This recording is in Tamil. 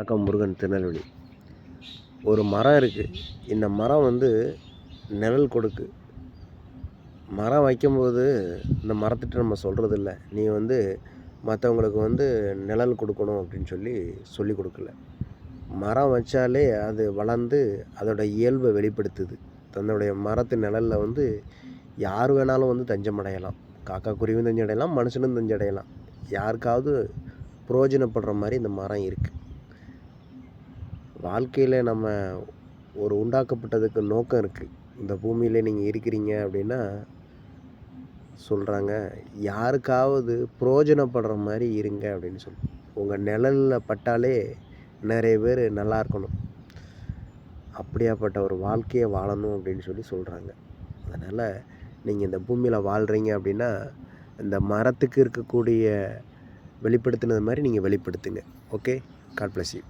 வணக்கம். முருகன், திருநெல்வேலி. ஒரு மரம் இருக்குது. இந்த மரம் நிழல் கொடுக்கு. மரம் வைக்கும்போது இந்த மரத்திட்ட நம்ம சொல்கிறதில்ல, நீ மற்றவங்களுக்கு நிழல் கொடுக்கணும் அப்படின்னு சொல்லி கொடுக்கல. மரம் வச்சாலே அது வளர்ந்து அதோட இயல்பை வெளிப்படுத்துது. தன்னுடைய மரத்து நிழலில் யார் வேணாலும் தஞ்சமடையலாம். காக்கா குருவியும் தஞ்சடையலாம், மனுஷனும் தஞ்சடையலாம். யாருக்காவது பிரயோஜனப்படுற மாதிரி இந்த மரம் இருக்குது. வாழ்க்கையில் நம்ம ஒரு உண்டாக்கப்பட்டதுக்கு நோக்கம் இருக்குது. இந்த பூமியில் நீங்கள் இருக்கிறீங்க அப்படின்னா சொல்கிறாங்க, யாருக்காவது பிரயோஜனப்படுற மாதிரி இருங்க அப்படின்னு சொல்லி. உங்கள் நிழலில் பட்டாலே நிறைய பேர் நல்லா இருக்கணும், அப்படியாப்பட்ட ஒரு வாழ்க்கையை வாழணும் அப்படின்னு சொல்கிறாங்க. அதனால் நீங்கள் இந்த பூமியில் வாழ்கிறீங்க அப்படின்னா இந்த மரத்துக்கு இருக்கக்கூடிய வெளிப்படுத்தினது மாதிரி நீங்கள் வெளிப்படுத்துங்க. Okay, god bless you.